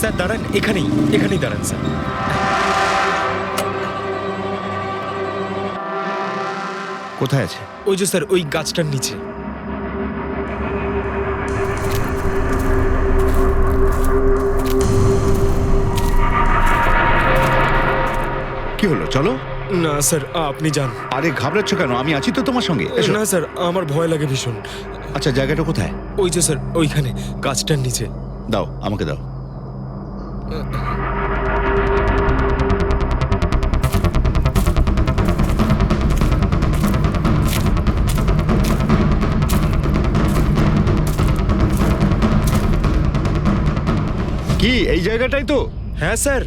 Sir দাঁড়ান, এখানেই দাঁড়ান স্যার। কোথায় আছে? ওই যে স্যার, ওই গাছটার নিচে। কি হলো, চলো। না স্যার, আপনি যান। আরে ঘাবড়াচ্ছ কেন? আমি আছি তো তোমার সঙ্গে, এসো। না স্যার, আমার ভয় লাগে ভীষণ। আচ্ছা, জায়গাটা কোথায়? ওই যে স্যার, ওইখানে গাছটার নিচে। দাও, আমাকে দাও। কি এই জায়গাটাই তো? হ্যাঁ স্যার।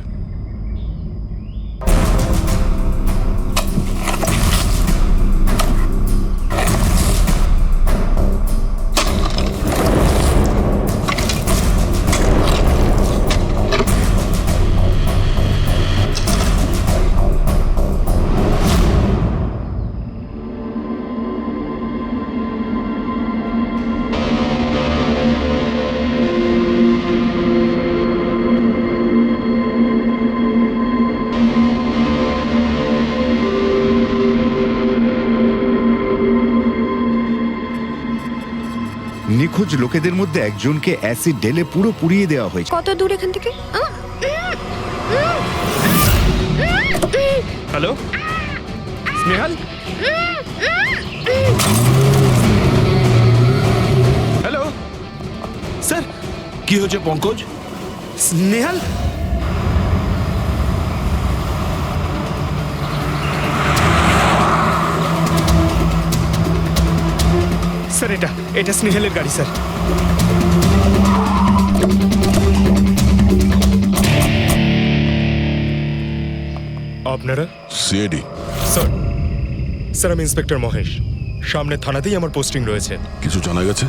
নিখোঁজ লোকেদের মধ্যে একজনকে অ্যাসিড ঢেলে পুরো পুড়িয়ে দেওয়া হয়েছে। কত দূর এখান থেকে? Hello Snehal, hello sir. কি হয়েছে পঙ্কজ? স্নেহাল, স্যার এটা স্নেহালের গাড়ি স্যার। আপনারা? সিআইডি। স্যার আমি ইন্সপেক্টর মহেশ। সামনে থানাতেই আমার পোস্টিং রয়েছে। কিছু জানা গেছে?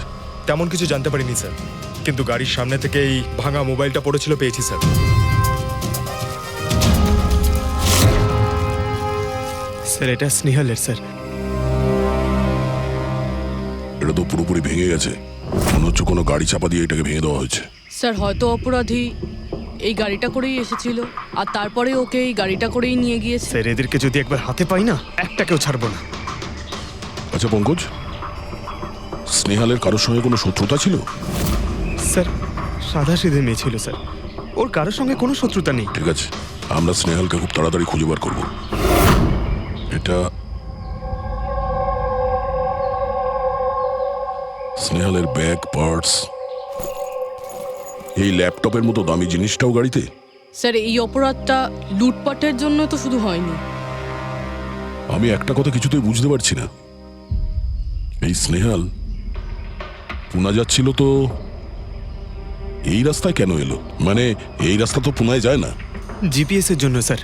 তেমন কিছু জানতে পারিনি স্যার, কিন্তু গাড়ির সামনে থেকে এই ভাঙা মোবাইলটা পড়েছিল, পেয়েছি স্যার। স্যার এটা স্নেহালের স্যার। এটা তো পুরোপুরি ভেঙে গেছে, মনে হচ্ছে কোনো গাড়ি চাপা দিয়ে এটাকে ভেঙে দেওয়া হয়েছে। স্যার হয়তো অপরাধী এই গাড়িটা করেই এসেছিল আর তারপরে ওকে এই গাড়িটা করেই নিয়ে গিয়েছে। স্যার এদেরকে যদি একবার হাতে পাই না, একটাকেও ছাড়বো না। আচ্ছা পঙ্কজ, স্নেহালের কারোর সঙ্গে কোনো শত্রুতা ছিল? স্যার সাদা সিধে মেয়ে ছিল স্যার, ওর কারোর সঙ্গে কোনো শত্রুতা নেই। ঠিক আছে, আমরা স্নেহালকে খুব তাড়াতাড়ি খুঁজে বার করবো। এটা স্নেহালের ব্যাগ, পার্টস, এই ল্যাপটপের মতো দামি জিনিসটাও গাড়িতে। স্যার এই অপরাধটা লুটপাটের জন্য তো শুধু হয়নি। আমি একটা কথা কিছুতেই বুঝতে পারছি না, এই স্নেহাল পুনা যাচ্ছিল তো এই রাস্তায় কেন এলো? মানে এই রাস্তা তো পুনায় যায় না। জিপিএস এর জন্য স্যার,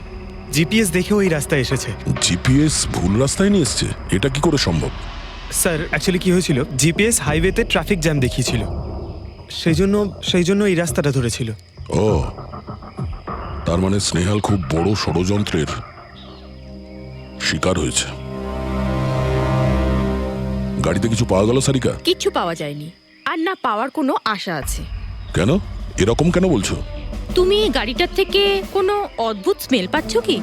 জিপিএস দেখেও এই রাস্তায় এসেছে। জিপিএস ভুল রাস্তায় নিয়ে এসছে, এটা কি করে সম্ভব? স্যার অ্যাকচুয়ালি কি হয়েছিল, জিপিএস হাইওয়েতে ট্রাফিক জ্যাম দেখিয়েছিল, সেই জন্য এই রাস্তাটা ধরেছিল। ও, তার মানে স্নেহাল খুব বড় ষড়যন্ত্রের শিকার হয়েছে। গাড়িতে কিছু পাওয়া গেল সারিকা? কিচ্ছু পাওয়া যায়নি, আর না পাওয়ার কোনো আশা আছে। কেন এরকম কেন বলছো? তুমি এই গাড়িটার থেকে কোনো অদ্ভুত স্মেল পাচ্ছ কি?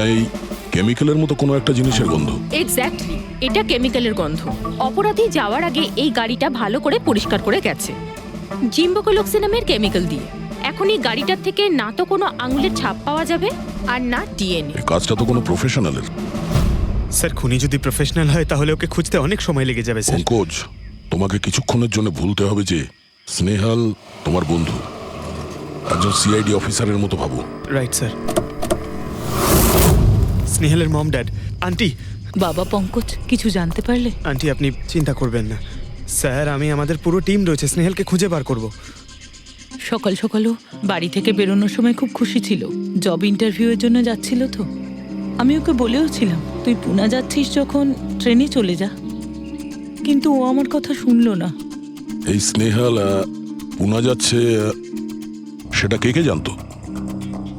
এই কেমিক্যালের মতো কোনো একটা জিনিসের গন্ধ। এক্স্যাক্টলি, এটা কেমিক্যালের গন্ধ। অপরাধী যাওয়ার আগে এই গাড়িটা ভালো করে পরিষ্কার করে গেছে জিম্বোকোলক্সি নামের কেমিক্যাল দিয়ে। এখন এই গাড়িটার থেকে না তো কোনো আঙুলের ছাপ পাওয়া যাবে আর না ডিএনএ। এই কাজটা তো কোনো প্রফেশনালের। স্যার খুনি যদি প্রফেশনাল হয় তাহলে ওকে খুঁজতে অনেক সময় লেগে যাবে স্যার। পঙ্কজ, তোমাকে কিছুক্ষণের জন্য ভুলতে হবে যে স্নেহাল তোমার বন্ধু, একজন সিআইডি অফিসারের মতো ভাবো। Right sir. স্নেহালের মম, ড্যাড, আন্টি। বাবা পঙ্কজ, কিছু জানতে পারলে? আন্টি আপনি চিন্তা করবেন না স্যার, আমি আমাদের পুরো টিম রয়েছে, স্নেহালকে খুঁজে বার করব। সকাল সকালও বাড়ি থেকে বেরোনোর সময় খুব খুশি ছিল, জব ইন্টারভিউয়ের জন্য যাচ্ছিল তো। আমি ওকে বলেও ছিলাম তুই পুনা যাচ্ছিস যখন ট্রেনে চলে যা, কিন্তু ও আমার কথা শুনলো না। এই স্নেহাল পুনা যাচ্ছে সেটা কে কে জানতো?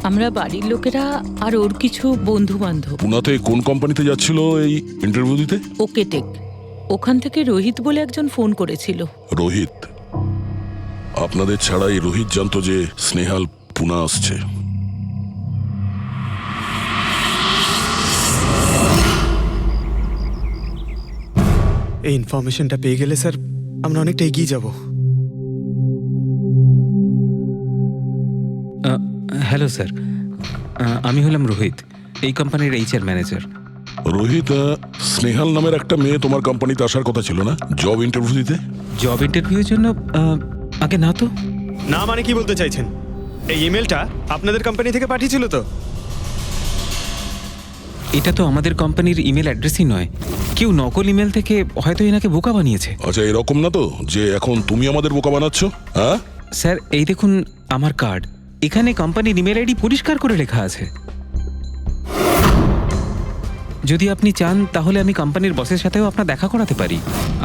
আমরা বাড়ির লোকেরা আর ওর কিছু বন্ধু বান্ধব। পুনাতে কোন কোম্পানিতে যাচ্ছিল এই ইন্টারভিউ দিতে? Okay take. ওখান থেকে রোহিত বলে একজন ফোন করেছিল। রোহিত? আপনাদের ছাড়া এই রোহিত জানতো যে স্নেহাল পুনা আসছে। এই ইনফরমেশনটা পেয়ে গেলে স্যার আমরা অনেকটা এগিয়ে যাব। হ্যালো স্যার, আমি হলাম রোহিত, এই কোম্পানির এইচআর ম্যানেজার। রোহিত, স্নেহাল নামের একটা মেয়ে তোমার কোম্পানিতে আসার কথা ছিল না জব ইন্টারভিউ দিতে? জব ইন্টারভিউর জন্য আগে না তো। না মানে কি বলতে চাইছেন? এই ইমেলটা আপনাদের কোম্পানি থেকে পাঠিয়েছিল তো? এটা তো আমাদের কোম্পানির ইমেল অ্যাড্রেসই নয়, কেউ নকল ইমেল থেকে হয়তো এনাকে বোকা বানিয়েছে। আচ্ছা, এরকম না তো যে এখন তুমি আমাদের বোকা বানাচ্ছ? হ্যাঁ স্যার, এই দেখুন আমার কার্ড, এখানে কোম্পানির ইমেল আইডি পরিষ্কার করে লেখা আছে। যদি আপনি চান তাহলে আমি কোম্পানির বসের সাথেও আপনার দেখা করাতে পারি।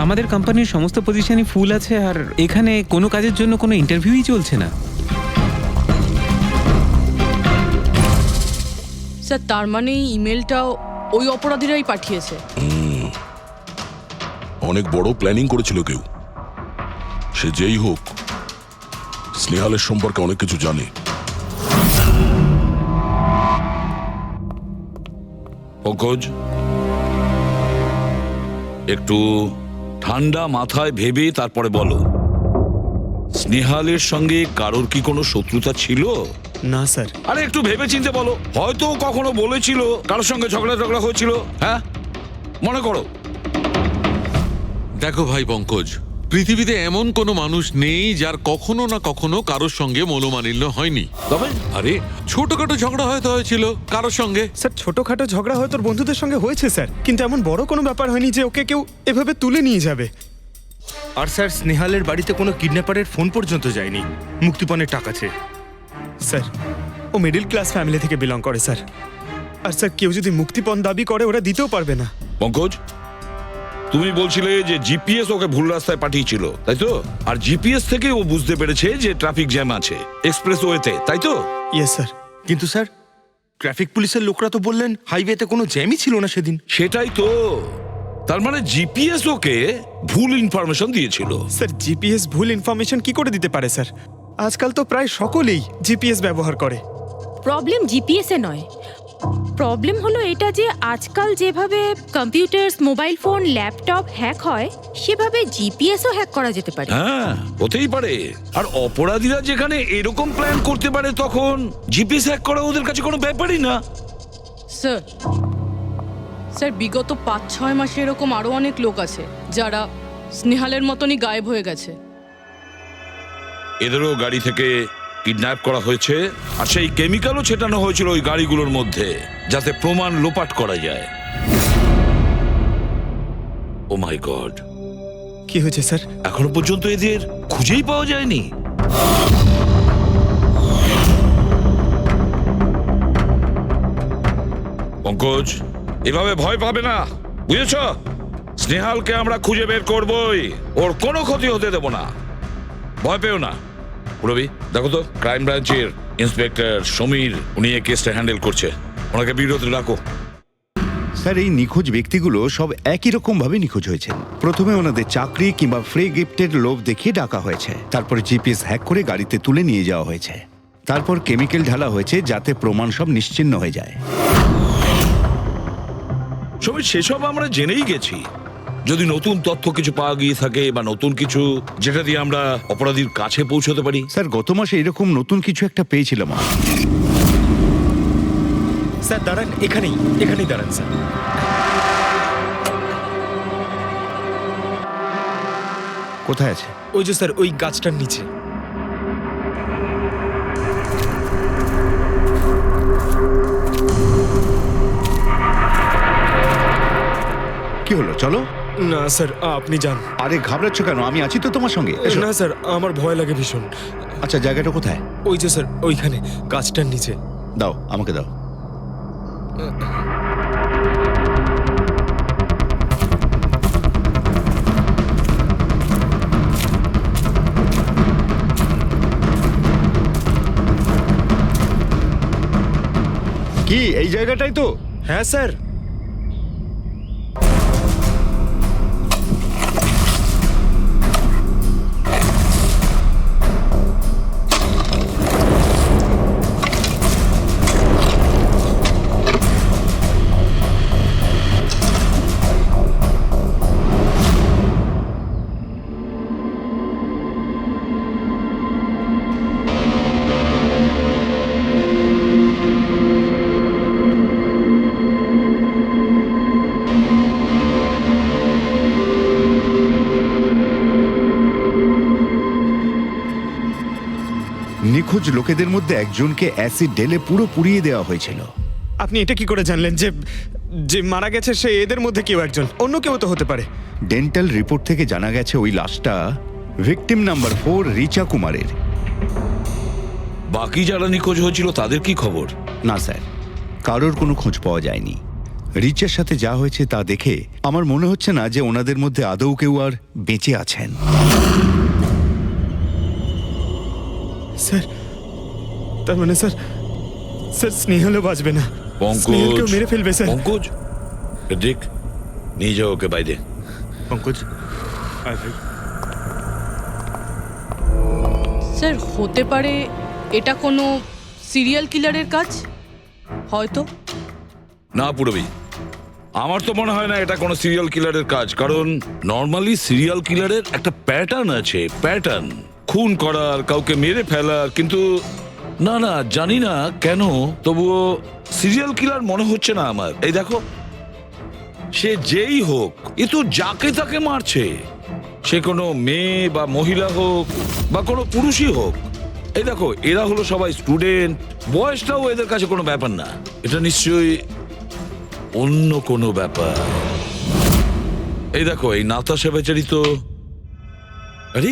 আমাদের কোম্পানির সমস্ত পজিশনই ফুল আছে, আর এখানে কোনো কাজের জন্য কোনো ইন্টারভিউই চলছে না। স্যার, তার মানে এই ইমেলটাও ওই অপরাধীরাই পাঠিয়েছে। অনেক বড় প্ল্যানিং করেছিল কেউ। সে যেই হোক, স্নেহালের সম্পর্কে অনেক কিছু জানে। পঙ্কজ, একটু ঠান্ডা মাথায় ভেবে তারপরে বলো, স্নেহালের সঙ্গে কারোর কি কোনো শত্রুতা ছিল? না স্যার। আরে একটু ভেবে চিন্তে বলো, হয়তো কখনো বলেছিল কারোর সঙ্গে ঝগড়া হয়েছিল। হ্যাঁ, মনে করো। দেখো ভাই পঙ্কজ, পৃথিবীতে এমন কোনো মানুষ নেই যার কখনো না কখনো কারোর সঙ্গে মনোমালিন্য হয়নি। তবে আরে ছোটখাটো ঝগড়া হয়তো হয়েছিল কারোর সঙ্গে। স্যার, ছোটখাটো ঝগড়া হয়তো ওর বন্ধুদের সঙ্গে হয়েছে স্যার, কিন্তু এমন বড় কোনো ব্যাপার হয়নি যে ওকে কেউ এভাবে তুলে নিয়ে যাবে। আর স্যার, স্নেহালের বাড়িতে কোনো কিডন্যাপারের ফোন পর্যন্ত যায়নি মুক্তিপণের টাকা চেয়ে। স্যার, ও মিডল ক্লাস ফ্যামিলি থেকে বিলং করে স্যার। আর স্যার, কেউ যদি মুক্তিপণ দাবি করে ওরা দিতেও পারবে না। পঙ্কজ, তুমি বলছিলে যে জিপিএস ওকে ভুল রাস্তায় পাঠিয়েছিল, তাই তো? আর জিপিএস থেকে ও বুঝতে পেরেছে যে ট্রাফিক জ্যাম আছে এক্সপ্রেসওয়েতে, তাই তো? Yes sir. কিন্তু স্যার, ট্রাফিক পুলিশের লোকরা তো বললেন হাইওয়েতে কোনো জ্যামই ছিল না সেদিন। সেটাই তো। তার মানে জিপিএস ওকে ভুল ইনফরমেশন দিয়েছিল। স্যার, জিপিএস ভুল ইনফরমেশন কি করে দিতে পারে স্যার? আজকাল তো প্রায় সকলেই জিপিএস ব্যবহার করে। প্রবলেম জিপিএসে নয়, প্রবলেম হলো এটা যে আজকাল যেভাবে computers, mobile phone, laptop hack হয়, সেভাবে জিপিএসও হ্যাক করা যেতে পারে। হ্যাঁ, হতেই পারে। আর অপরাধীরা যেখানে এরকম প্ল্যান করতে পারে, তখন জিপিএস হ্যাক করা ওদের কাছে কোনো ব্যাপারই না। স্যার, স্যার, বিগত 5-6 মাসে এরকম আরো অনেক লোক আছে যারা স্নেহালের মতনই গায়েব হয়ে গেছে। এদেরও গাড়ি থেকে কিডন্যাপ করা হয়েছে, আর সেই কেমিক্যালও ছেটানো হয়েছিল ওই গাড়িগুলোর মধ্যে, যাতে প্রমাণ লোপাট করা যায়। ও মাই গড, কি হয়েছে স্যার? এখনো পর্যন্ত এদের খুঁজেই পাওয়া যায়নি। পঙ্কজ, এভাবে ভয় পাবে না, বুঝেছ? স্নেহালকে আমরা খুঁজে বের করবই, ওর কোনো ক্ষতি হতে দেব না, ভয় পেও না। রবি, দেখো তো ক্রাইম ব্রাঞ্চের ইন্সপেক্টর সমীর, উনি এই কেসটা হ্যান্ডেল করছে, ওনাকে বিরতি রাখো। স্যার, এই নিখোঁজ ব্যক্তিগুলো সব একই রকম ভাবে নিখোঁজ হয়েছেন। প্রথমে ওনাদের চাকরি কিংবা ফ্রি গিফটের লোভ দেখিয়ে ডাকা হয়েছে, তারপরে জিপিএস হ্যাক করে গাড়িতে তুলে নিয়ে যাওয়া হয়েছে, তারপর কেমিক্যাল ঢালা হয়েছে যাতে প্রমাণ সব নিশ্চিহ্ন হয়ে যায়। সমীর, সেসব আমরা জেনেই গেছি। যদি নতুন তথ্য কিছু পাওয়া গিয়ে থাকে বা নতুন কিছু যেটা দিয়ে আমরা অপরাধীর কাছে পৌঁছতে পারি। স্যার, গত মাসে এরকম নতুন কিছু একটা পেয়েছিলাম। স্যার দাঁড়ান, এখানেই দাঁড়ান স্যার। কোথায় আছে? ওই যে স্যার, ওই গাছটার নিচে। কি হলো, চলো। না স্যার, আপনি যান। আরে ঘাবড়াচ্ছ কেন? আমি আছি তো তোমার সঙ্গে, এসো। না স্যার, আমার ভয় লাগে ভীষণ। আচ্ছা, জায়গাটা কোথায়? ওই যে স্যার, ওইখানে গাছটার নিচে। দাও, আমাকে দাও। কি এই জায়গাটাই তো? হ্যাঁ স্যার। নিখোঁজ লোকেদের মধ্যে একজনকে অ্যাসিড ঢেলে পুরো পুড়িয়ে দেওয়া হয়েছিল। আপনি এটা কি করে জানলেন যে যে মারা গেছে সে এদের মধ্যে কেউ একজন? অন্য কেউ তো হতে পারে। ডেন্টাল রিপোর্ট থেকে জানা গেছে ওই লাশটা ভিকটিম নাম্বার 4 রিচা কুমারের। বাকি যারা নিখোঁজ হয়েছিল তাদের কি খবর? না স্যার, কারোর কোনো খোঁজ পাওয়া যায়নি। রিচার সাথে যা হয়েছে তা দেখে আমার মনে হচ্ছে না যে ওনাদের মধ্যে আদৌ কেউ আর বেঁচে আছেন। স্যার, তার মানে স্যার স্নেহালও বাঁচবে না। স্নেহালকেও মেরে ফেলবে স্যার। পঙ্কজ, দেখ নিয়ে যাও ওকে বাইরে। পঙ্কজ, আয় ভাই। স্যার হতে পারে এটা কোনো সিরিয়াল কিলারের কাজ, হয়তো। না পুরবি, আমার তো মনে হয় না এটা কোনো সিরিয়াল কিলারের কাজ, কারণ নর্মালি সিরিয়াল কিলারের একটা প্যাটার্ন আছে, প্যাটার্ন খুন করার, কাউকে মেরে ফেলার। কিন্তু না না, জানি না কেন, তবুও সিরিয়াল কিলার মনে হচ্ছে না আমার। এই দেখো, সে যেই হোক, এ তো যাকে তাকে মারছে, সে কোনো মেয়ে বা মহিলা হোক বা কোনো পুরুষই হোক। এই দেখো, এরা হলো সবাই স্টুডেন্ট, বয়সটাও এদের কাছে কোনো ব্যাপার না। এটা নিশ্চয়ই অন্য কোনো ব্যাপার। এই দেখো, এই নাতাশা বেচারি তো, আরে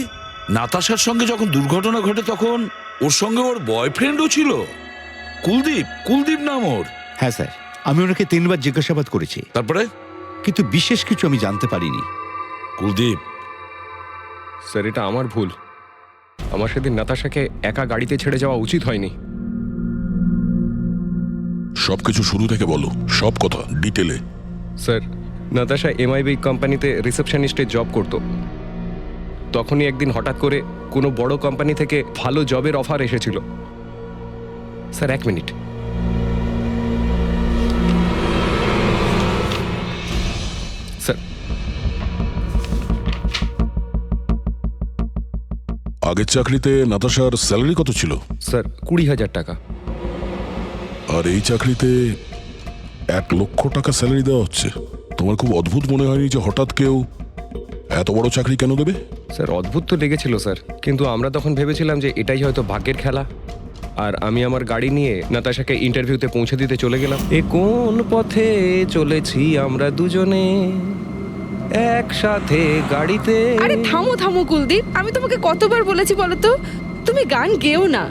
নাতাশার সঙ্গে যখন দুর্ঘটনা ঘটে তখন ওর সঙ্গে ওর বয়ফ্রেন্ডও ছিল, কুলদীপ। কুলদীপ নাম ওর। হ্যাঁ স্যার, আমি ওনাকে 3 বার জিজ্ঞাসাবাদ করেছি, তারপরে কিন্তু বিশেষ কিছু আমি জানতে পারিনি। কুলদীপ, স্যার এটা আমার ভুল। আমার সেদিন নাতাশাকে একা গাড়িতে ছেড়ে যাওয়া উচিত হয়নি। সবকিছু শুরু থেকে বলো, সব কথা ডিটেলে। স্যার, নাতাশা এমআইবি কোম্পানিতে রিসেপশনিস্টে জব করত। তখনই একদিন হঠাৎ করে কোনো বড় কোম্পানি থেকে ভালো জবের অফার এসেছিল। Sir 1 minute. স্যার, আগের চাকরিতে নাতাশার স্যালারি কত ছিল? স্যার 20,000 টাকা। আর এই চাকরিতে 1 লক্ষ টাকা স্যালারি দেওয়া হচ্ছে। তোমার খুব অদ্ভুত মনে হয়নি যে হঠাৎ কেউ এত বড় চাকরি কেন দেবে? স্যার অদ্ভুত তো লেগেছিল স্যার, কিন্তু আমরা তখন ভেবেছিলাম যে এটাই হয়তো ভাগ্যের খেলা। আর আমি আমার গাড়ি নিয়ে নাতাশাকে ইন্টারভিউতে পৌঁছে দিতে চলে গেলাম। এ কোন পথে চলেছি আমরা দুজনে একসাথে গাড়িতে। আরে থামো থামো কুলদীপ, আমি তোমাকে কতবার বলেছি বলো তো, তুমি গান গেও না।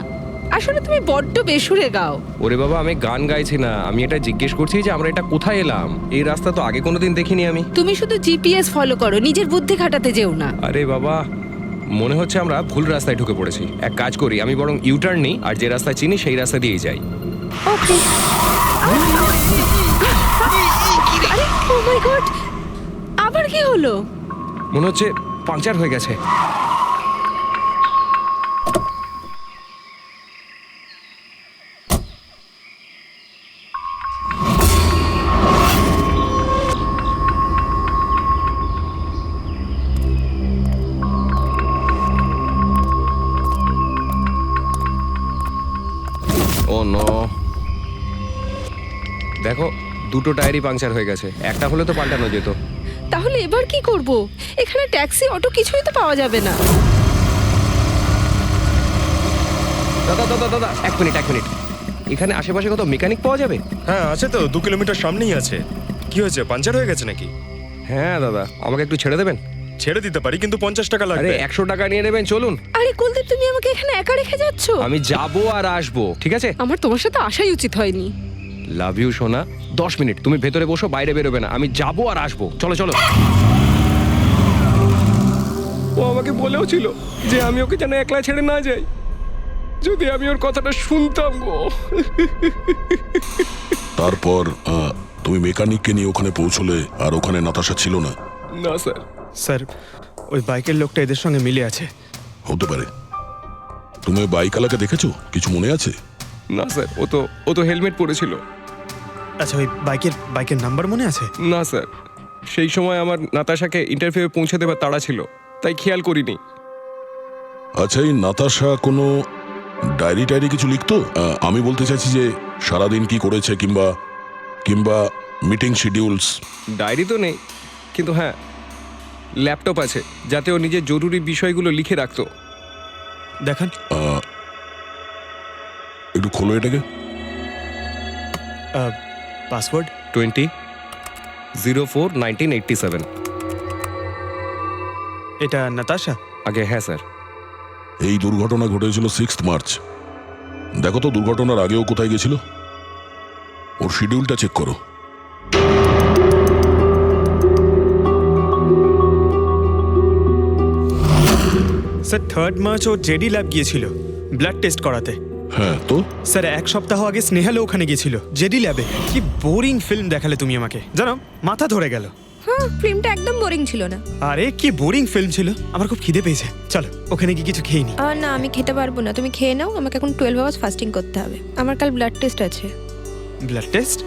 আসলে তুমি বড্ড বেসুরে গাও। ওরে বাবা, আমি গান গাইছি না, আমি এটা জিজ্ঞেস করছি যে আমরা এটা কোথায় এলাম। এই রাস্তা তো আগে কোনোদিন দেখিনি আমি। তুমি শুধু জিপিএস ফলো করো, নিজের বুদ্ধি খাটাতে যেও না। আরে বাবা, মনে হচ্ছে আমরা ভুল রাস্তায় ঢুকে পড়েছি। এক কাজ করি, আমি বরং ইউটার্ন নিই, আর যে রাস্তা চিনি সেই রাস্তা দিয়েই যাই। ওকে। আরে ও মাই গড, আবার কি হলো? মনে হচ্ছে পাংচার হয়ে গেছে। ও নো, দেখো দুটো টায়ারই পাংচার হয়ে গেছে। একটা হলে তো পাল্টানো যেত। তাহলে এবার কি করব? এখানে ট্যাক্সি, অটো কিছুই তো পাওয়া যাবে না। দাদা দাদা দাদা, 1 মিনিট 1 মিনিট। এখানে আশেপাশে কত মেকানিক পাওয়া যাবে? হ্যাঁ আছে তো, 2 কিলোমিটার সামনেই আছে। কি হয়েছে, পাঞ্চার হয়ে গেছে নাকি? হ্যাঁ দাদা, আমাকে একটু ছেড়ে দেবেন? ছেড়ে দিতে পারি, কিন্তু 50 টাকা আরে লাগবে। 100 টাকা নিয়ে নেবেন, চলুন। আরে কুলদীপ, তুমি আমাকে এখানে একা রেখে যাচ্ছ? আমি যাবো আর আসবো, ঠিক আছে? আমার তোমার সাথে আসাই উচিত হয়নি। লাভ ইউ সোনা। 10 মিনিট তুমি ভেতরে বসো, বাইরে বেরোবে না। আমি যাবো আর আসবো, চলো চলো। ও আমাকে বলেও ছিল যে আমি ওকে যেন একলা ছেড়ে না যাই। যদি আমি ওর কথাটা শুনতাম গো। তারপর তুমি মেকানিককে নিয়ে ওখানে পৌঁছলে, আর ওখানে নাতাশা ছিল না? না স্যার। স্যার, ওই বাইকের লোকটা এদের সঙ্গে মিলে আছে। হতে পারে। তুমি বাইকওয়ালাকে দেখেছো? কিছু মনে আছে? না স্যার, ও তো হেলমেট পরেছিল। আচ্ছা, ওই বাইকের নাম্বার মনে আছে? না স্যার, সেই সময় আমার নাতাশাকে ইন্টারভিউয়ে পৌঁছে দেবার তাড়া ছিল, তাই খেয়াল করিনি। আচ্ছা, এই নাতাশা কোনো ডায়েরি টায়েরি কিছু লিখতো? আমি বলতে চাইছি যে সারাদিন কি করেছে, কিংবা মিটিং শিডিউলস। ডায়েরি তো নেই, কিন্তু হ্যাঁ ল্যাপটপ আছে, যাতে ও নিজের জরুরি বিষয়গুলো লিখে রাখতো। দেখান। একটু খোলো এটাকে। পাসওয়ার্ড 20/04/1987। এটা নাতাশা। আগে হ্যাঁ স্যার। এই দুর্ঘটনা ঘটেছিল 6 মার্চ। দেখো তো দুর্ঘটনার আগেও কোথায় গেছিল, ওর শিডিউলটা চেক করো। স্যার 3 মার্চ ও জেডি ল্যাব গিয়েছিল ব্লাড টেস্ট করাতে। হ্যাঁ তো স্যার 1 সপ্তাহ আগে স্নেহালও ওখানে গিয়েছিল জেডি ল্যাবে। কি বোরিং ফিল্ম দেখালে তুমি আমাকে, জানো মাথা ধরে গেল। হ্যাঁ, ফিল্মটা একদম বোরিং ছিল না। আরে কি বোরিং ফিল্ম ছিল। আমার খুব খিদে পেয়েছে, চলো ওখানে গিয়ে কিছু খেয়ে নি। না, আমি খেতে পারবো না, তুমি খেয়ে নাও। আমাকে এখন 12 আওয়ার্স ফাস্টিং করতে হবে, আমার কাল ব্লাড টেস্ট আছে। Blood test?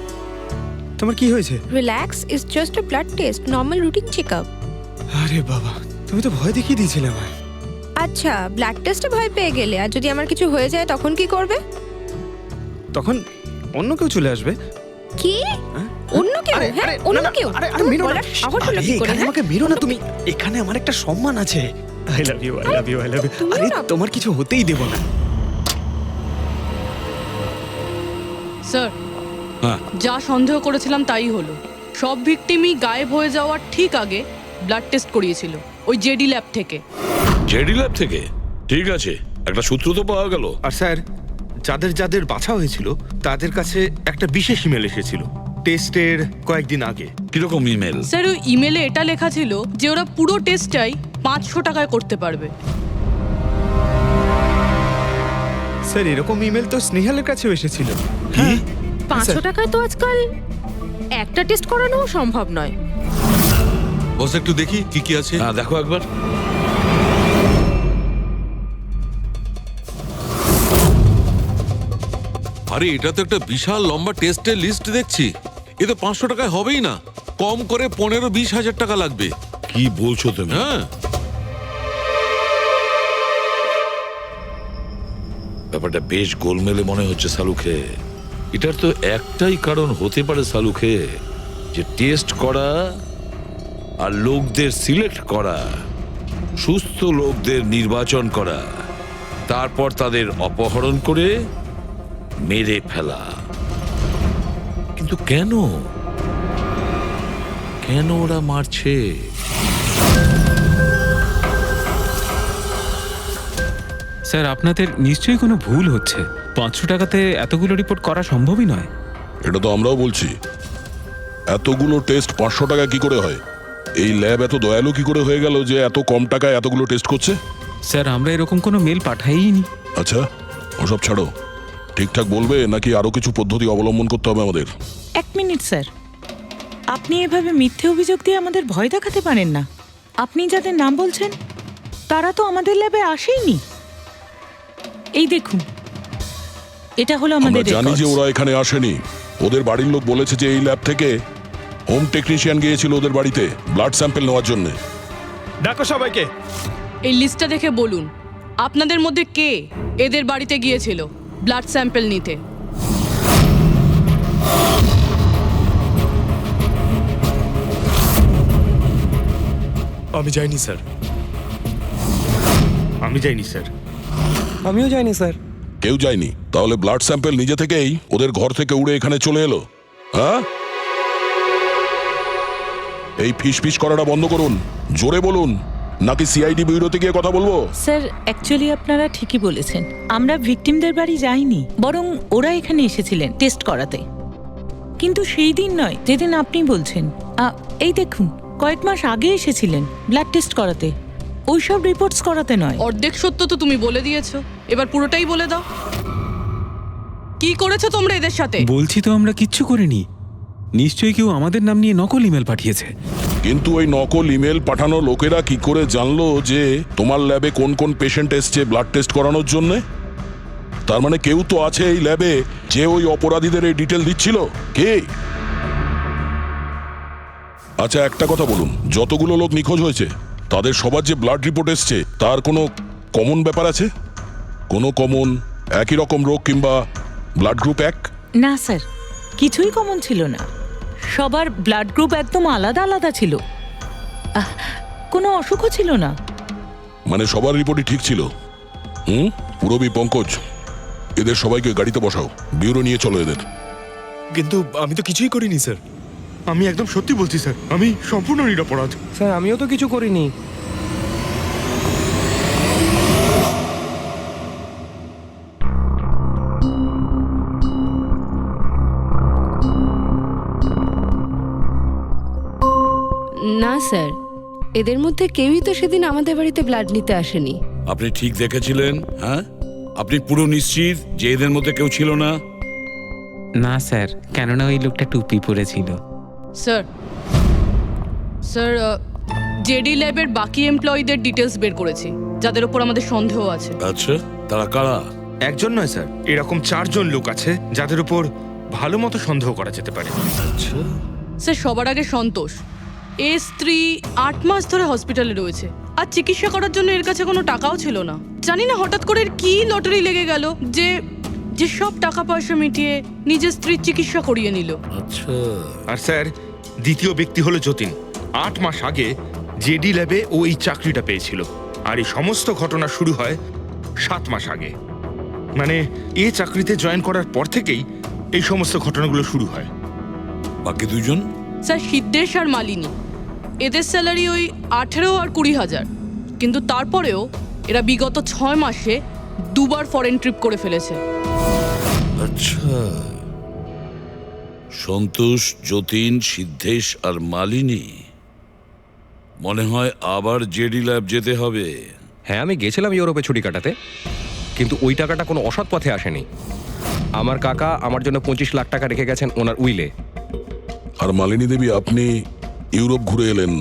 তোমার কি হয়েছে? Relax, it's just a blood test, normal routine checkup. আরে বাবা, তুমি তো ভয় দেখিয়ে দিয়েছিলে আমায়। আচ্ছা, ব্লাড টেস্টে ভয় পেয়ে গেলে, আর যদি আমার কিছু হয়ে যায় তখন কি করবে? তখন অন্য কেউ চলে আসবে। কি? অন্য কেউ? হ্যাঁ, অন্য কেউ? তুমি বলার সাহস হলো কি করে? আমাকে মেরো না তুমি, এখানে আমার একটা সম্মান আছে। I love you, I love you, I love you. আরে তোমার কিছু হতেই দেব না। স্যার, হ্যাঁ যা সন্দেহ করেছিলাম তাই হলো। সব ভিকটিমই গায়েব হয়ে যাওয়ার ঠিক আগে ব্লাড টেস্ট করিয়েছিল ওই জেডি ল্যাব থেকে। জেডি ল্যাব থেকে? ঠিক আছে, একটা সূত্র তো পাওয়া গেল। আর স্যার, যাদের যাদের বাছা হয়েছিল তাদের কাছে একটা বিশেষ ইমেল এসেছিল টেস্টের কয়েকদিন আগে। কিরকম ইমেল? স্যার, ওই ইমেলে এটা লেখা ছিল যে ওরা পুরো টেস্টটাই 500 টাকায় করতে পারবে। স্যার এরকম ইমেল তো স্নেহালের কাছেও এসেছিল। কি? 500 টাকায় তো আজকাল একটা টেস্ট করানোও সম্ভব নয়। বস একটু দেখি কি কি আছে। হ্যাঁ দেখো একবার। আরে এটা তো একটা বিশাল লম্বা টেস্টের লিস্ট দেখছি। এ তো 500 টাকায় হবেই না, কম করে 15-20 হাজার টাকা লাগবে। কি বলছো তুমি? হ্যাঁ, ব্যাপারটা বেশ গোলমেলে মনে হচ্ছে সালুখে। এটার তো একটাই কারণ হতে পারে সালুখে, যে টেস্ট করা আর লোকদের সিলেক্ট করা, সুস্থ লোকদের নির্বাচন করা, তারপর তাদের অপহরণ করে মেরে ফেলা। কিন্তু কেন কেন ওরা মারছে? স্যার আপনাদের নিশ্চয়ই কোনো ভুল হচ্ছে। 500 টাকাতে এতগুলো রিপোর্ট করা সম্ভবই নয়। এটা তো আমরাও বলছি, এতগুলো টেস্ট 500 টাকা কি করে হয়? এই ল্যাব এত দয়ালু কি করে হয়ে গেল যে এত কম টাকায় এতগুলো টেস্ট করছে? স্যার আমরা এরকম কোনো মেল পাঠাইনি। আচ্ছা ওসব ছাড়ো, ঠিকঠাক বলবে নাকি আরো কিছু পদ্ধতি অবলম্বন করতে হবে আমাদের? 1 মিনিট স্যার, আপনি এভাবে মিথ্যে অভিযোগ দিয়ে আমাদের ভয় দেখাতে পারেন না। আপনি যাদের নাম বলছেন তারা তো আমাদের ল্যাবে আসেইনি। এই দেখুন, এটা হলো আমরা আমাদের জানি যে records। ওরা এখানে আসেনি। ওদের বাড়ির লোক বলেছে যে এই ল্যাব থেকে হোম টেকনিশিয়ান গিয়েছিল ওদের বাড়িতে ব্লাড স্যাম্পল নেওয়ার জন্য। ডাকো সবাইকে। এই লিস্টটা দেখে বলুন আপনাদের মধ্যে কে এদের বাড়িতে গিয়েছিল ব্লাড স্যাম্পল নিতে। আমি যাইনি স্যার। আমি যাইনি স্যার। আমিও যাইনি স্যার। কেউ যায়নি? তাহলে ব্লাড স্যাম্পল নিজে থেকেই ওদের ঘর থেকে উড়ে এখানে চলে এলো? হ্যাঁ, এই ফিস করাটা বন্ধ করুন, জোরে বলুন, নাকি সিআইডি ব্যুরোতে গিয়ে কথা বলবো? স্যার অ্যাকচুয়ালি আপনারা ঠিকই বলেছেন, আমরা ভিকটিমদের বাড়ি যাইনি, বরং ওরা এখানে এসেছিলেন টেস্ট করাতে। কিন্তু সেই দিন নয় যেদিন আপনি বলছেন। এই দেখুন, কয়েক মাস আগে এসেছিলেন ব্লাড টেস্ট করাতে, ওইসব রিপোর্টস করাতে নয়। অর্ধেক সত্য তো তুমি বলে দিয়েছো, এবার পুরোটাই বলে দাও। কি করেছো তোমরা এদের সাথে? বলছি তো আমরা কিচ্ছু করিনি। নিশ্চয়ই কেউ আমাদের নাম নিয়ে নকল ইমেল পাঠিয়েছে। কিন্তু ওই নকল ইমেল পাঠানো লোকেরা কি করে জানলো যে তোমার ল্যাবে কোন কোন পেশেন্ট এসছে ব্লাড টেস্ট করানোর জন্য? তার মানে কেউ তো আছে এই ল্যাবে যে ওই অপরাধীদের এই ডিটেল দিচ্ছিল। কে? আচ্ছা একটা কথা বলুন, যতগুলো লোক নিখোঁজ হয়েছে তাদের সবার যে ব্লাড রিপোর্ট এসছে তার কোনো কমন ব্যাপার আছে? কোনো কমন একই রকম রোগ কিংবা ব্লাড গ্রুপ এক? না স্যার, কিছুই কমন ছিল না। সবার ব্লাড গ্রুপ একদম আলাদা আলাদা ছিল, কোনো অসুখও ছিল না। মানে সবার রিপোর্টই ঠিক ছিল? পুরবী পঙ্কজ, এদের সবাইকে গাড়িতে বসাও, ব্যুরো নিয়ে চলো এদের। কিন্তু আমি তো কিছুই করিনি স্যার। আমি একদম সত্যি বলছি স্যার, আমি সম্পূর্ণ নিরপরাধ। স্যার আমিও তো কিছু করিনি। না স্যার, এদের মধ্যে কেউই তো সেদিন আমাদের বাড়িতে ব্লাড নিতে আসেনি। আপনি ঠিক দেখেছিলেন? হ্যাঁ, আপনি পুরো নিশ্চিত যে এদের মধ্যে কেউ ছিল না? না স্যার, কেননা ওই লোকটা টুপি পরেছিল। স্যার স্যার জেডি ল্যাবের বাকি এমপ্লয়ীদের ডিটেলস বের করেছি, যাদের উপর আমাদের সন্দেহ আছে। আচ্ছা, তারা কারা? একজন নয় স্যার, এরকম 4 জন লোক আছে যাদের উপর ভালো মতো সন্দেহ করা যেতে পারে। আচ্ছা, স্যার সবার আগে সন্তোষ। এর স্ত্রী 8 মাস ধরে হসপিটালে রয়েছে, আর চিকিৎসা করার জন্য এর কাছে কোনো টাকাও ছিল না। জানি না হঠাৎ করে এর কি লটারি লেগে গেল যে যে সব টাকা পয়সা মিটিয়ে নিজের স্ত্রীর চিকিৎসা করিয়ে নিল। আচ্ছা। আর স্যার দ্বিতীয় ব্যক্তি হলো যতীন। 8 মাস আগে জেডি ল্যাবে ও এই চাকরিটা পেয়েছিল, আর এই সমস্ত ঘটনা শুরু হয় 7 মাস আগে। মানে এই চাকরিতে জয়েন করার পর থেকেই এই সমস্ত ঘটনাগুলো শুরু হয়। বাকি দুজন? স্যার সিদ্ধেশ আর মালিনী, এদের স্যালারি ওই 18 আর 20,000, কিন্তু তারপরেও এরা বিগত 6 মাসে 2 বার ফরেন ট্রিপ করে ফেলেছে। আচ্ছা, সন্তোষ, যতীন, সিদ্ধেশ আর মালিনী। মনে হয় আবার জেডি ল্যাব যেতে হবে। হ্যাঁ আমি গেছিলাম ইউরোপে ছুটি কাটাতে, কিন্তু ওই টাকাটা কোনো অসৎ পথে আসেনি। আমার কাকা আমার জন্য 25 লাখ টাকা রেখে গেছেন ওনার উইলে। আর মালিনী দেবী, আপনি ইউরোপ ঘুরে এলেন,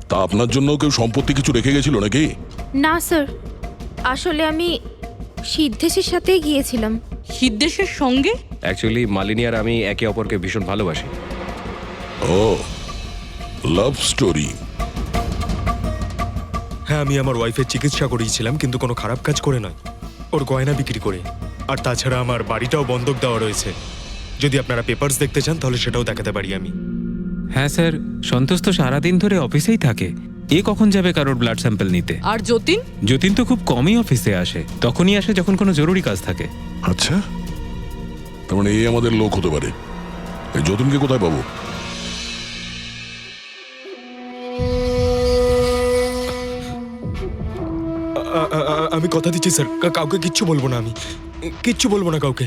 তা আপনার জন্য কেউ সম্পত্তি কিছু রেখে গেছিল নাকি? না স্যার, আসলে আমি সিদ্ধেশের সাথেই গিয়েছিলাম। সিদ্ধেশের সঙ্গে? অ্যাকচুয়ালি মালিনী আর আমি একে অপরকে ভীষণ ভালোবাসি। ও, লাভ স্টোরি। হ্যাঁ, আমি আমার ওয়াইফের চিকিৎসা করিয়েছিলাম, কিন্তু কোনো খারাপ কাজ করে নয়, ওর গয়না বিক্রি করে। আর তাছাড়া আমার বাড়িটাও বন্ধক দেওয়া রয়েছে। যদি আপনারা পেপারস দেখতে চান তাহলে সেটাও দেখাতে পারি আমি। হ্যাঁ স্যার, সন্তোষ তো সারাদিন ধরে অফিসেই থাকে। এ কখন যাবে কারোর ব্লাড স্যাম্পল নিতে? আর যতীন? যতীন তো খুব কমই অফিসে আসে, তখনই আসে যখন কোনো জরুরি কাজ থাকে। আচ্ছা, তার মানে এই আমাদের লোক হতে পারে। এই যতীনকে কোথায় পাবো? আমি কথা দিচ্ছি স্যার, কাউকে কিচ্ছু বলবো না, আমি কিচ্ছু বলবো না কাউকে।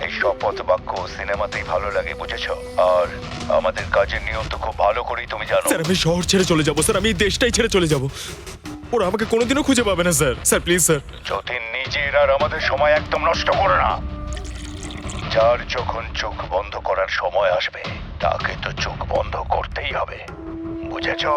এই শপথ বাক্য সিনেমাতেই ভালো লাগে, বুঝেছো? আর আমাদের কাজের নিয়ম তো খুব ভালো করেই তুমি জানো। স্যার আমি শহর ছেড়ে চলে যাবো স্যার, আমি এই দেশটাই ছেড়ে চলে যাবো। ওরা আমাকে কোনোদিনও খুঁজে পাবে না sir. Sir please sir. Jatin, নিজের আর আমাদের সময় একদম নষ্ট করো না। যার যখন চোখ বন্ধ করার সময় আসবে তাকে তো চোখ বন্ধ করতেই হবে, বুঝেছো?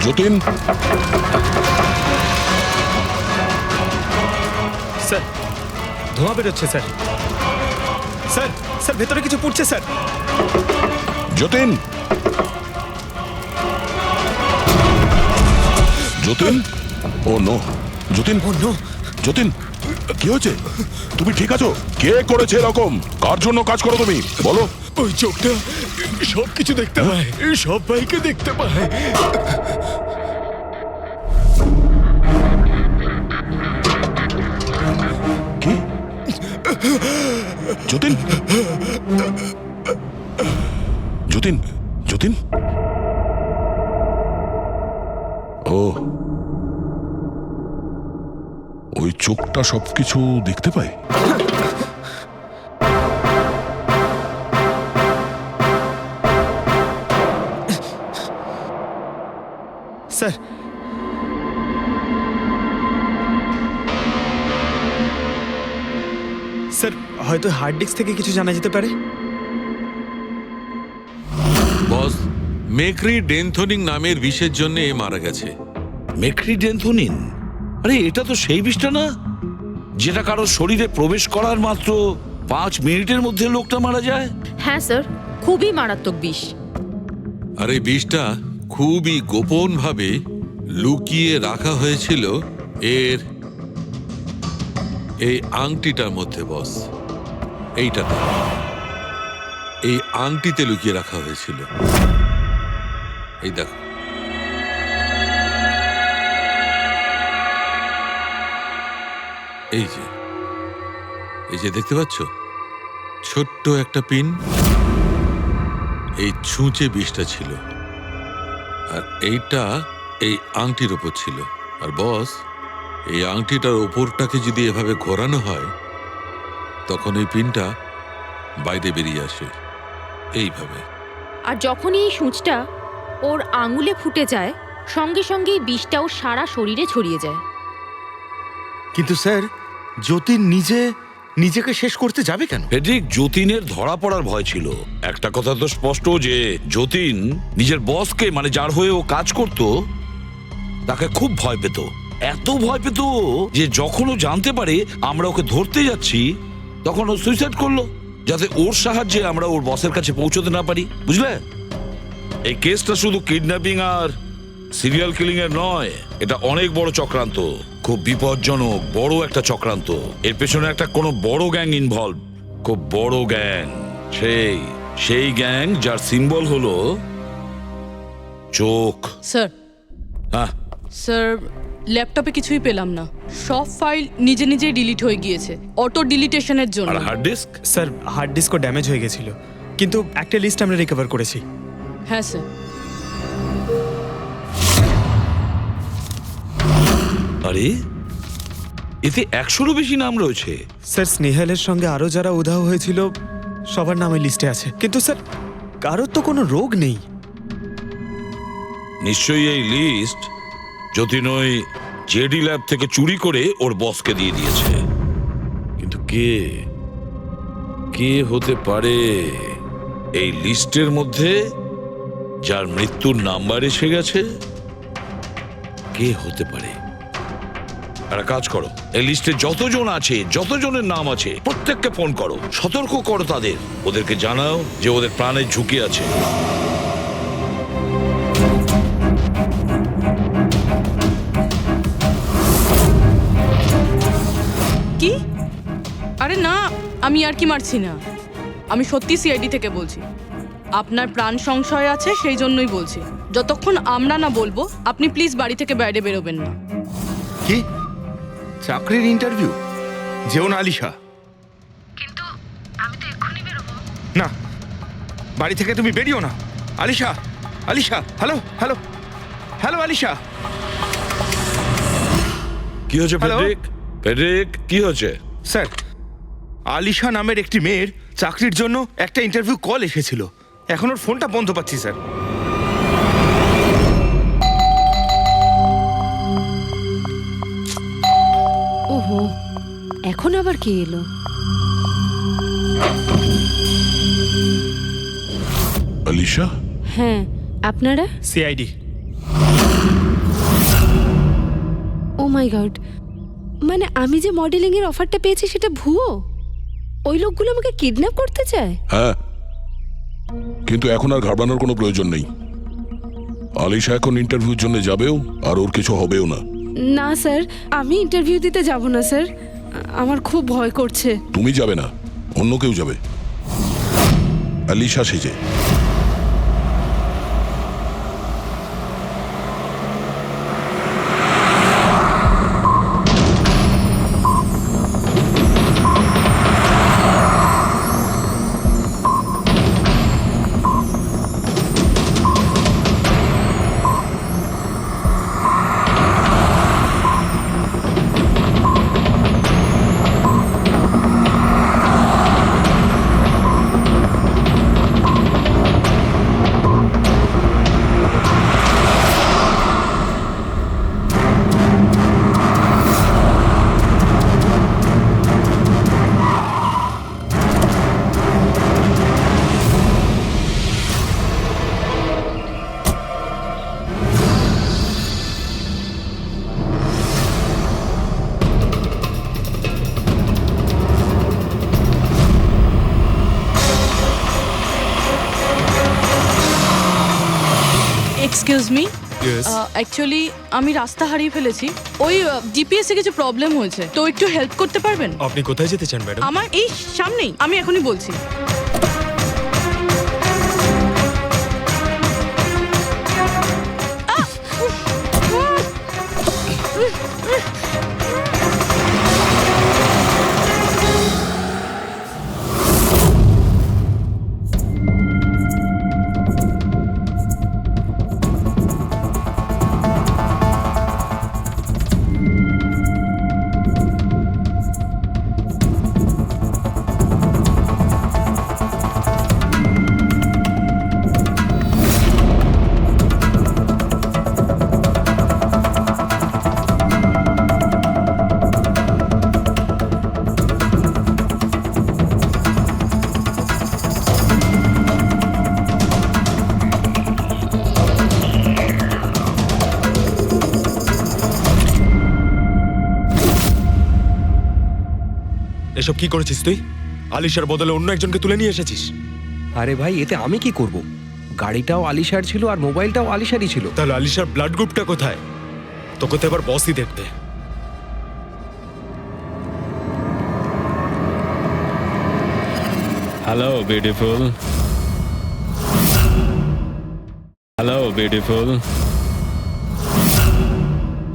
যতীন, স্যার ধোঁয়া বেরোচ্ছে স্যার। স্যার স্যার ভেতরে কিছু পুড়ছে স্যার। যতীন, যতীন, ও নো, যতীন, ও নো, যতীন, কি হয়েছে? তুমি ঠিক আছো? কে করেছে এরকম? কার জন্য কাজ করো তুমি, বলো? ওই চোখটা সব কিছু দেখতে পায়, সব ভাইকে দেখতে পায়। কি? যতীন যতীন যতীন ও ওই চোখটা সবকিছু দেখতে পায়। স্যার স্যার হয়তো হার্ড ডিস্ক থেকে কিছু জানা যেতে পারে। বস, মেক্রি ডেনথোনিং নামের বিষের জন্য এ মারা গেছে। মেক্রিডেন্থোনিন? আরে এটা তো সেই বিষটা না যেটা কারো শরীরে প্রবেশ করার মাত্র 5 মিনিটের মধ্যে লোকটা মারা যায়? হ্যাঁ স্যার, খুবই মারাত্মক বিষ। আর এই বিষটা খুবই গোপন ভাবে লুকিয়ে রাখা হয়েছিল এর এই আংটিটার মধ্যে। বস, এইটাতে, এই আংটিতে লুকিয়ে রাখা হয়েছিল। এই দেখো, এই যে দেখতে পাচ্ছ ছোট্ট একটা পিন, এই ছুঁচে বিষটা ছিল, আর এইটা এই আংটির ওপর ছিল। আর বস, এই আংটিটার ওপরটাকে যদি এভাবে ঘোরানো হয় তখন এই পিনটা বাইরে বেরিয়ে আসে এইভাবে। আর যখনই এই সূঁচটা ওর আঙুলে ফুটে যায়, সঙ্গে সঙ্গেই বিষটাও সারা শরীরে ছড়িয়ে যায়। কিন্তু স্যার, যতীন নিজেকে শেষ করতে যাবে কেন? ফেডরিক, যতীনের ধরা পড়ার ভয় ছিল। একটা কথা তো স্পষ্ট যে যতীন নিজের বসকে, মানে যার হয়ে ও কাজ করত, তাকে খুব ভয় পেত। এত ভয় পেত যে যখন ও জানতে পারে আমরা ওকে ধরতে যাচ্ছি, তখন ও সুইসাইড করলো, যাতে ওর সাহায্যে আমরা ওর বসের কাছে পৌঁছতে না পারি। বুঝলে, এই কেসটা শুধু কিডন্যাপিং আর সিরিয়াল কিলিং এর নয়, এটা অনেক বড় চক্রান্ত, খুব বিপজ্জনক বড় একটা চক্রান্ত। এর পেছনে একটা কোনো বড় গ্যাং ইনভলভ, খুব বড় গ্যাং। সেই গ্যাং যার সিম্বল হলো চোখ। স্যার, হ্যাঁ স্যার, ল্যাপটপে কিছুই পেলাম না। সব ফাইল নিজে নিজেই ডিলিট হয়ে গিয়েছে অটো ডিলিটেশনের জন্য। আর হার্ড ডিস্ক? স্যার হার্ড ডিস্কও ড্যামেজ হয়ে গেছিল, কিন্তু একটা লিস্ট আমরা রিকভার করেছি। হ্যাঁ স্যার। আরে এতে 100-রও বেশি নাম রয়েছে। স্যার স্নেহালের সঙ্গে আরো যারা উধাও হয়েছিল সবার নাম এই লিস্টে আছে, কিন্তু স্যার কারোর তো কোনো রোগ নেই। নিশ্চয়ই এই লিস্ট যতীন ওই জেডি ল্যাব থেকে চুরি করে ওর বসকে দিয়ে দিয়েছে। কিন্তু কে হতে পারে এই লিস্টের মধ্যে যার মৃত্যুর নাম্বার এসে গেছে? কে হতে পারে? একটা কাজ করো, এই লিস্টে যতজন আছে, যতজনের নাম আছে, প্রত্যেককে ফোন করো, সতর্ক করো তাদের, ওদেরকে জানাও যে ওদের প্রাণের ঝুঁকি আছে। কি? আরে না, আমি আর কি মারছি না। আমি সত্যি সিআইডি থেকে বলছি। আপনার প্রাণ সংশয় আছে, সেই জন্যই বলছি। যতক্ষণ আমরা না বলবো, আপনি প্লিজ বাড়ি থেকে বাইরে বেরোবেন না। কি চাকরির ইন্টারভিউ? যেও না আলিশা। কিন্তু আমি তো এক্ষুনি বেরোবো। না, বাড়ি থেকে তুমি বেরিও না। Alisha, Alisha, hello hello hello Alisha. কি হয়েছে ফেডরিক? ফেডরিক, কি হয়েছে? স্যার, আলিশা নামের একটি মেয়ের চাকরির জন্য একটা ইন্টারভিউ কল এসেছিল। এখন ওর ফোনটা বন্ধ পাচ্ছি স্যার। ওহো, এখন আবার কে এলো? আলিশা, হ্যাঁ, আপনারা? সিআইডি। ও মাই গড, মানে আমি যে মডেলিং এর অফারটা পেয়েছি সেটা ভুয়ো? ওই লোকগুলো আমাকে কিডন্যাপ করতে চায়? হ্যাঁ, কিন্তু এখন আর ঘাবড়ানোর কোনো প্রয়োজন নেই। আলিশা এখন ইন্টারভিউর জন্য যাবেও, আর ওর কিছু হবেও না। না স্যার, আমি ইন্টারভিউ দিতে যাব না স্যার, আমার খুব ভয় করছে। তুমি যাবে না, অন্য কেউ যাবে, আলিশা সেজে। Excuse me Yes. অ্যাকচুয়ালি আমি রাস্তা হারিয়ে ফেলেছি। ওই জিপিএস এ কিছু প্রবলেম হয়েছে, তো একটু হেল্প করতে পারবেন? আপনি কোথায় যেতে চান ম্যাডাম? আমার এই সামনেই, আমি এখনই বলছি। এসব কি করেছিস তুই? আলিশার বদলে অন্য একজনকে তুলে নিয়ে এসেছিস। আরে ভাই, এতে আমি কি করব? গাড়িটাও আলিশার ছিল আর মোবাইলটাও আলিশারই ছিল। তাহলে আলিশার ব্লাড গ্রুপটা কোথায়? তোকে তো এবার বসই দেখতে। হ্যালো বিউটিফুল, হ্যালো বিউটিফুল,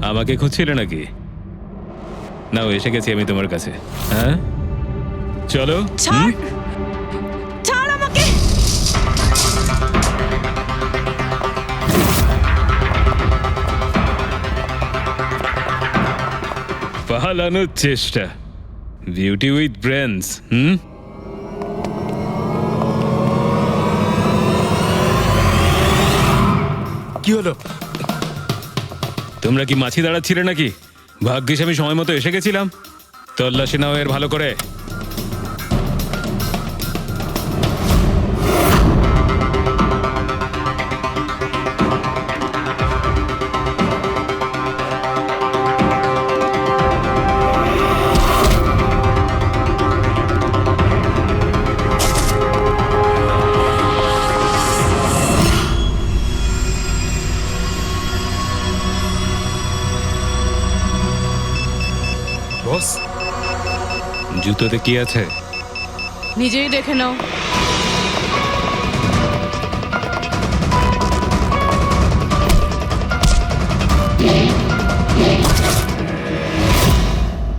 আমাকে খুঁজছিলে নাকি? নাও এসে গেছি আমি তোমার কাছে। হ্যাঁ চলো। ছাড়, ছাড় আমাকে। পালানোর চেষ্টা, বিউটি উইথ ব্রেনস। কি হলো? তোমরা কি মাছি দাঁড়াচ্ছিলে নাকি? ভাগ্যিস আমি সময় মতো এসে গেছিলাম। তল্লাশি নাও এর ভালো করে। বস, জুতোতে কি আছে? নিজেই দেখে নাও।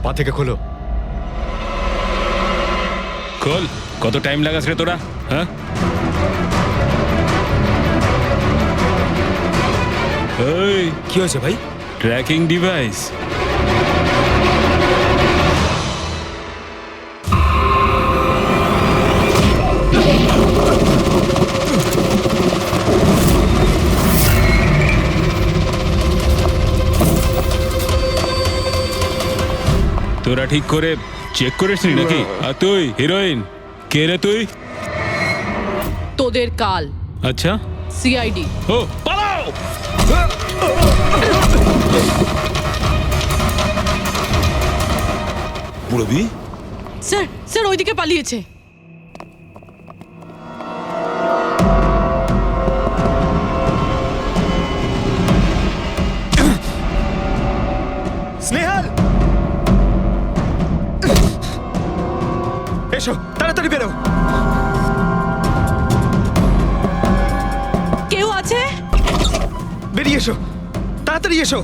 পা থেকে খোলো। খোল। কত টাইম লাগাস রে তোরা? হ্যাঁ এই কি হয়েছে ভাই? Tracking device. তোরা ঠিক করে চেক করিসনি নাকি? আর তুই হিরোইন কে রে তুই? তোদের কাল। আচ্ছা, সিআইডি। ও পালাও। পুরবি, স্যার, স্যার ওইদিকে পালিয়েছে। স্নেহাল, এসো তাড়াতাড়ি বেরো। কেউ আছে? বেরিয়ে এসো, তাড়াতাড়ি এসো।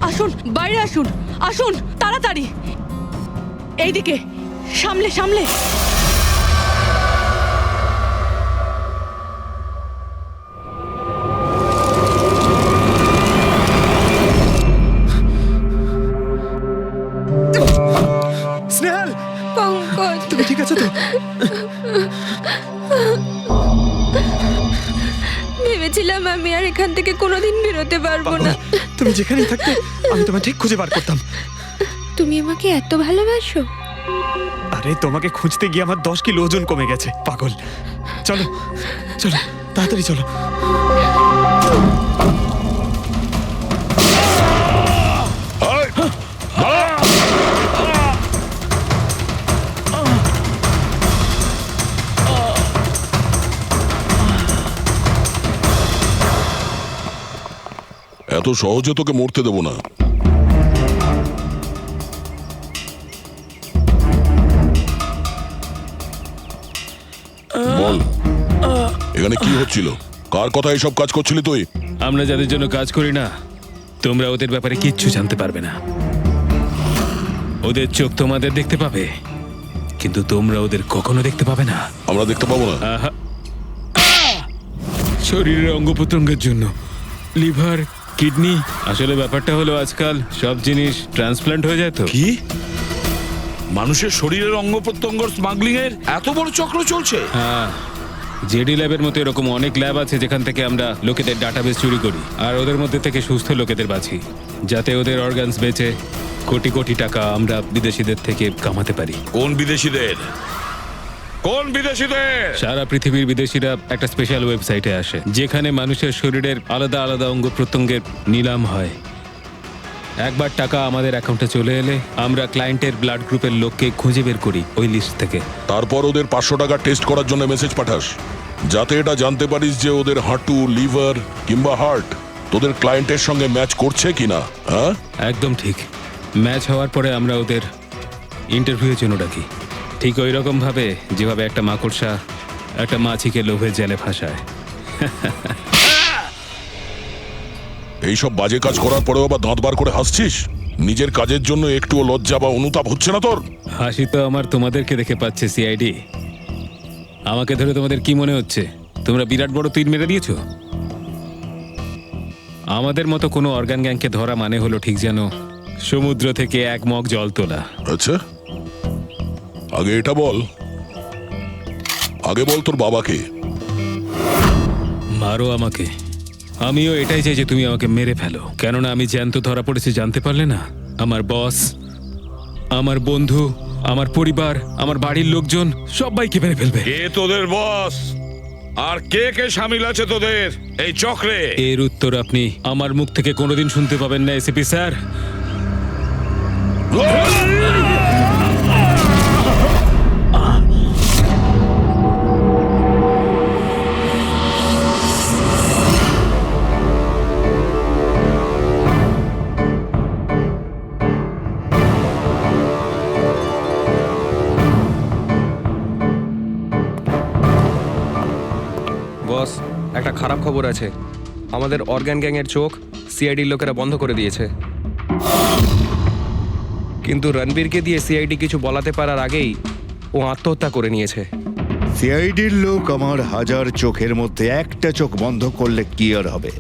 আসুন, বাইরে আসুন, আসুন তাড়াতাড়ি। এইদিকে, সামলে সামলে। স্নেহাল, পঙ্কজ, তুমি ঠিক আছো তো? ভেবেছিলাম আমি আর এখান থেকে কোনোদিন বেরোতে পারবো না। তুমি যেখানেই থাকতে আমি তোমায় ঠিক খুঁজে বার করতাম। তুমি আমাকে এত ভালোবাসো? আরে তোমাকে খুঁজতে গিয়ে আমার 10 কিলো ওজন কমে গেছে পাগল। চলো চলো তাড়াতাড়ি চলো। অত সহজে তোকে মরতে দেবো না। বল, এখানে কি হচ্ছিল? কার কথা এসব কাজ করছিলি তুই? আমরা যাদের জন্য কাজ করি না, তোমরা ওদের ব্যাপারে কিচ্ছু জানতে পারবে না। ওদের চোখ তোমাদের দেখতে পাবে, কিন্তু তোমরা ওদের কখনো দেখতে পাবে না। আমরা দেখতে পাবো না? আহা। শরীরের অঙ্গ প্রত্যঙ্গের জন্য লিভার, কিডনি, আসলে ব্যাপারটা হলো আজকাল সব জিনিস ট্রান্সপ্লান্ট হয়ে যায় তো। কি মানুষের শরীরের অঙ্গ প্রত্যঙ্গ স্মাগলিং এর এত বড় চক্র চলছে? হ্যাঁ, জেডি ল্যাবের মতো এরকম অনেক ল্যাব আছে যেখান থেকে আমরা লোকেদের ডাটাবেস চুরি করি আর ওদের মধ্যে থেকে সুস্থ লোকেদের বাছি, যাতে ওদের অর্গানস বেচে কোটি কোটি টাকা আমরা বিদেশিদের থেকে কামাতে পারি। কোন বিদেশিদের? কোন বিদেশিদের? সারা পৃথিবীর বিদেশিরা একটা স্পেশাল ওয়েবসাইটে আসে যেখানে মানুষের শরীরের আলাদা আলাদা অঙ্গ প্রত্যঙ্গের নিলাম হয়। একবার টাকা আমাদের অ্যাকাউন্টে চলে এলে আমরা ক্লায়েন্টের ব্লাড গ্রুপের লোককে খুঁজে বের করি ওই লিস্ট থেকে। তারপর ওদের 500 টাকা টেস্ট করার জন্য মেসেজ পাঠাস, যাতে এটা জানতে পারিস যে ওদের হাঁটু, লিভার কিংবা হার্ট তোদের ক্লায়েন্টের সঙ্গে ম্যাচ করছে কিনা। হ্যাঁ, একদম ঠিক। ম্যাচ হওয়ার পরে আমরা ওদের ইন্টারভিউয়ের জন্য ডাকি, ঠিক ওই রকম ভাবে যেভাবে একটা মাকড়সা একটা মাছিকে লোভে জেলে ফাঁসায়। এইসব বাজে কাজ করার পরেও আবার দাঁত বার করে হাসছিস? নিজের কাজের জন্য একটুও লজ্জা বা অনুতাপ হচ্ছে না তোর? হাসি তো আমার তোমাদেরকে দেখে পাচ্ছে সিআইডি। আমাকে ধরে তোমাদের কি মনে হচ্ছে তোমরা বিরাট বড় তীর মেরে দিয়েছো? আমাদের মতো কোনো অর্গান গ্যাংকে ধরা মানে হলো ঠিক যেন সমুদ্র থেকে এক মগ জল তোলা। আচ্ছা, আগে এটা বল, আগে বল তোর বাবাকে। মারো আমাকে, আমিও এটাই চাই যে তুমি আমাকে মেরে ফেলো, কেননা আমি জ্যান্ত ধরা পড়েছি জানতে পারলে না আমার বস, আমার বন্ধু, আমার পরিবার, আমার বাড়ির লোকজন সবাইকে মেরে ফেলবে। কে তোদের বস আর কে কে শামিল আছে তোদের এই চক্রে? এর উত্তর আপনি আমার মুখ থেকে কোনোদিন শুনতে পাবেন না এসিপি স্যার। বস, একটা খারাপ খবর আছে। আমাদের অর্গান গ্যাংয়ের চোখ সিআইডির লোকেরা বন্ধ করে দিয়েছে। কিন্তু রণবীরকে দিয়ে সিআইডি কিছু বলাতে পারার আগেই ও আত্মহত্যা করে নিয়েছে। সিআইডির লোক আমার 1000 চোখের মধ্যে একটা চোখ বন্ধ করলে কি আর হবে?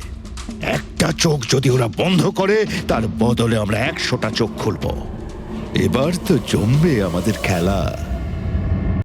একটা চোখ যদি ওরা বন্ধ করে তার বদলে আমরা 100টা চোখ খুলবো। এবার তো জমবে আমাদের খেলা।